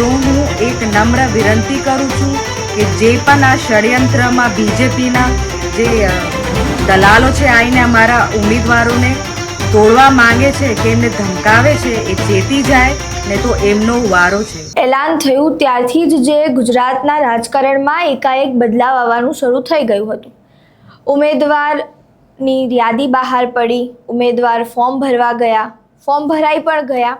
તો હું એક નમ્ર વિનંતી કરું છું કે જે પણ આ ષડયંત્રમાં બીજેપીના જે દલાલો છે આવીને અમારા ઉમેદવારોને તોડવા માંગે છે કે એમને ધમકાવે છે એ ચેતી જાય ને તો એમનો વારો છે. એલાન થયું ત્યારથી જ જે ગુજરાતના રાજકારણમાં એકાએક બદલાવ આવવાનું શરૂ થઈ ગયું હતું. ઉમેદવારની યાદી બહાર પડી, ઉમેદવાર ફોર્મ ભરવા ગયા, ફોર્મ ભરાઈ પણ ગયા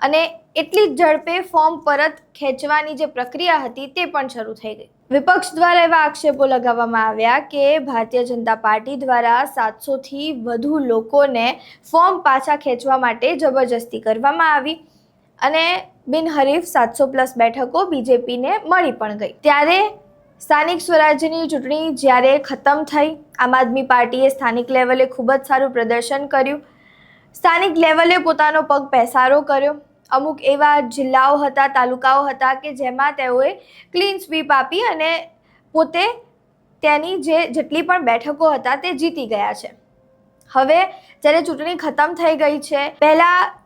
અને એટલી જ ઝડપે ફોર્મ પરત ખેંચવાની જે પ્રક્રિયા હતી તે પણ શરૂ થઈ ગઈ. વિપક્ષ દ્વારા એવા આક્ષેપો લગાવવામાં આવ્યા કે ભારતીય જનતા પાર્ટી દ્વારા 700થી વધુ લોકોને ફોર્મ પાછા ખેંચવા માટે જબરજસ્તી કરવામાં આવી અને બિનહરીફ 700+ બેઠકો બીજેપીને મળી પણ ગઈ. ત્યારે સ્થાનિક સ્વરાજ્યની ચૂંટણી જ્યારે ખતમ થઈ, આમ આદમી પાર્ટીએ સ્થાનિક લેવલે ખૂબ જ સારું પ્રદર્શન કર્યું, સ્થાનિક લેવલે પોતાનો પગ પેસારો કર્યો. અમુક એવા જિલ્લાઓ હતા, તાલુકાઓ હતા કે જેમાં તેઓએ ક્લીન સ્વીપ આપી અને પોતે તેની જેટલી પણ બેઠકો હતા તે જીતી ગયા છે. હવે જ્યારે ચૂંટણી ખતમ થઈ ગઈ છે, પહેલાં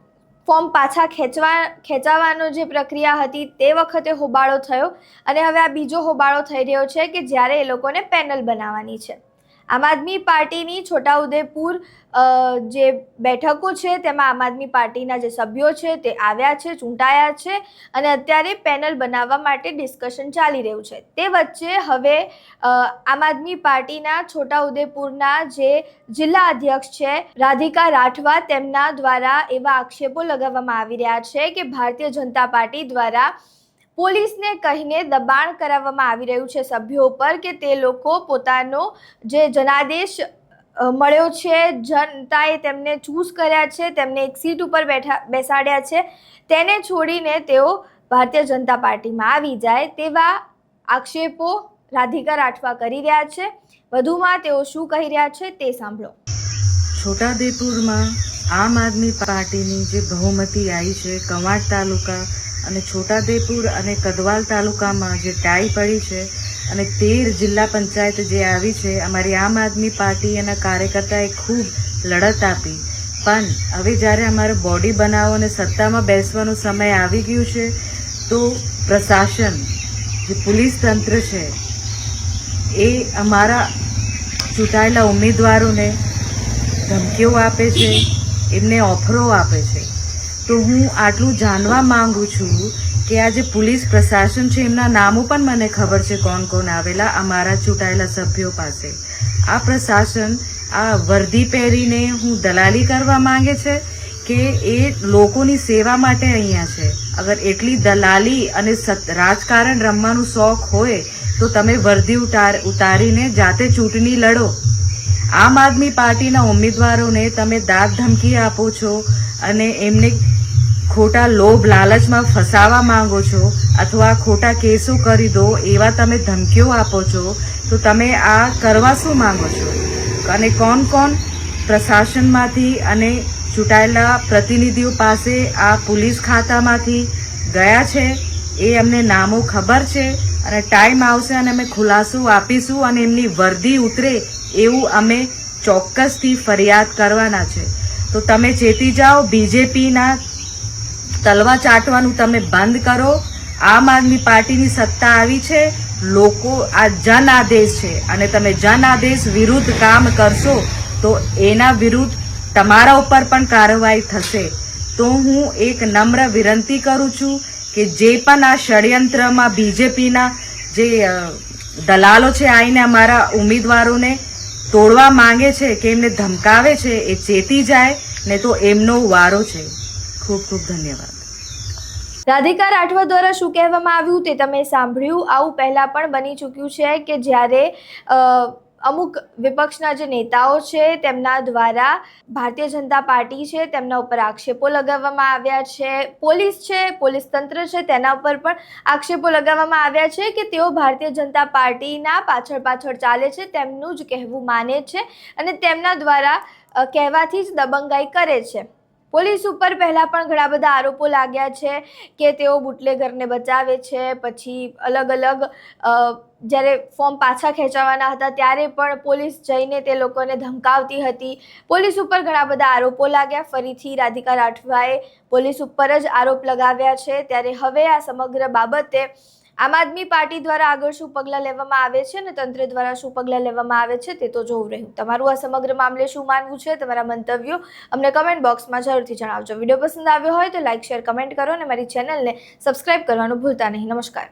ફોર્મ પાછા ખેંચાવાનો જે પ્રક્રિયા હતી તે વખતે હોબાળો થયો અને હવે આ બીજો હોબાળો થઈ રહ્યો છે કે જ્યારે એ લોકોને પેનલ બનાવવાની છે. આમ આદમી પાર્ટીની છોટાઉદેપુર જે બેઠકો છે તેમાં આમ આદમી પાર્ટીના જે સભ્યો છે તે આવ્યા છે, ચૂંટાયા છે અને અત્યારે પેનલ બનાવવા માટે ડિસ્કશન ચાલી રહ્યું છે. તે વચ્ચે હવે આમ આદમી પાર્ટીના છોટાઉદેપુરના જે જિલ્લા અધ્યક્ષ છે રાધિકા રાઠવા, તેમના દ્વારા એવા આક્ષેપો લગાવવામાં આવી રહ્યા છે કે ભારતીય જનતા પાર્ટી દ્વારા પોલીસને કહીને દબાણ કરાવવામાં આવી રહ્યું છે સભ્યો પર કે તે લોકો પોતાનો જે જનાદેશ મળ્યો છે, જનતાએ તેમને ચૂઝ કર્યા છે, તેમને એક સીટ ઉપર બેસાડ્યા છે, તેને છોડીને તેઓ ભારતીય જનતા પાર્ટીમાં આવી જાય તેવા આક્ષેપો રાધિકા રાઠવા કરી રહ્યા છે. વધુમાં તેઓ શું કહી રહ્યા છે તે સાંભળો. છોટાઉદેપુરમાં આમ આદમી પાર્ટીની જે બહુમતી આવી છે, કવાંટ તાલુકા અને છોટાઉદેપુર અને કદવાલ તાલુકામાં જે ટાઈ પડી છે અને 13 જિલ્લા પંચાયત જે આવી છે, અમારી આમ આદમી પાર્ટી એના કાર્યકર્તાએ ખૂબ લડત આપી. પણ હવે જ્યારે અમારે બોડી બનાવો અને સત્તામાં બેસવાનો સમય આવી ગયું છે તો પ્રશાસન, જે પોલીસ તંત્ર છે એ અમારા ચૂંટાયેલા ઉમેદવારોને ધમકીઓ આપે છે, એમને ઓફરો આપે છે. તો હું આટલું જાણવા માંગુ છું કે આ જે પોલીસ પ્રશાસન છે એમના નામો પણ મને ખબર છે કોણ કોણ આવેલા અમારા ચૂંટાયેલા સભ્યો પાસે. આ પ્રશાસન આ વર્દી પહેરીને હું દલાલી કરવા માંગે છે કે એ લોકોની સેવા માટે અહીંયા છે. અગર એટલી દલાલી અને રાજકારણ રમવાનું શોખ હોય તો તમે વર્દી ઉતારીને જાતે ચૂંટણી લડો. આમ આદમી પાર્ટીના ઉમેદવારોને તમે દાદ ધમકી આપો છો અને એમને ખોટા લોભ લાલચમાં ફસાવા માંગો છો અથવા ખોટા કેસો કરી દો એવા તમે ધમકીઓ આપો છો, તો તમે આ કરવા શું માંગો છો? અને કોણ કોણ પ્રશાસનમાંથી અને ચૂંટાયેલા પ્રતિનિધિઓ પાસે આ પોલીસ ખાતામાંથી ગયા છે એ અમને નામો ખબર છે અને ટાઈમ આવશે અને અમે ખુલાસો આપીશું અને એમની વર્દી ઉતરે એવું અમે ચોક્કસથી ફરિયાદ કરવાના છે. તો તમે ચેતી જાઓ, બીજેપીના તલવા ચાટવાનું તમે બંધ કરો. આમ આદમી પાર્ટીની સત્તા આવી છે, લોકો આ જન આદેશ છે અને તમે જન આદેશ વિરુદ્ધ કામ કરશો તો એના વિરુદ્ધ તમારા ઉપર પણ કાર્યવાહી થશે. તો હું એક નમ્ર વિનંતી કરું છું કે જે પણ આ ષડયંત્રમાં બીજેપીના જે દલાલો છે આવીને અમારા ઉમેદવારોને તોડવા માંગે છે કે એમને ધમકાવે છે એ ચેતી જાય ને તો એમનો વારો છે. ખૂબ ખૂબ ધન્યવાદ. રાધિકા રાઠવા દ્વારા શું કહેવામાં આવ્યું તે તમે સાંભળ્યું. આવું પહેલાં પણ બની ચૂક્યું છે કે જ્યારે અમુક વિપક્ષના જે નેતાઓ છે તેમના દ્વારા ભારતીય જનતા પાર્ટી છે તેમના ઉપર આક્ષેપો લગાવવામાં આવ્યા છે. પોલીસ છે, પોલીસ તંત્ર છે, તેના ઉપર પણ આક્ષેપો લગાવવામાં આવ્યા છે કે તેઓ ભારતીય જનતા પાર્ટીના પાછળ ચાલે છે, તેમનું જ કહેવું માને છે અને તેમના દ્વારા કહેવાથી જ દબંગાઈ કરે છે. પોલીસ ઉપર પહેલાં પણ ઘણા બધા આરોપો લાગ્યા છે કે તેઓ બુટલેગરને બચાવે છે. પછી અલગ અલગ જ્યારે ફોર્મ પાછા ખેંચવાના હતા ત્યારે પણ પોલીસ જઈને તે લોકોને ધમકાવતી હતી. પોલીસ ઉપર ઘણા બધા આરોપો લાગ્યા. ફરીથી રાધિકા રાઠવાએ પોલીસ ઉપર જ આરોપ લગાવ્યા છે. ત્યારે હવે આ સમગ્ર બાબતે આમ આદમી પાર્ટી દ્વારા આગળ શું પગલાં લેવામાં આવે છે અને તંત્ર દ્વારા શું પગલાં લેવામાં આવે છે તે તો જોવું રહ્યું. તમારું આ સમગ્ર મામલે શું માનવું છે? તમારા મંતવ્યો અમને કમેન્ટ બોક્સમાં જરૂરથી જણાવજો. વિડીયો પસંદ આવ્યો હોય તો લાઇક, શેર, કમેન્ટ કરો અને મારી ચેનલને સબસ્ક્રાઇબ કરવાનું ભૂલતા નહીં. નમસ્કાર.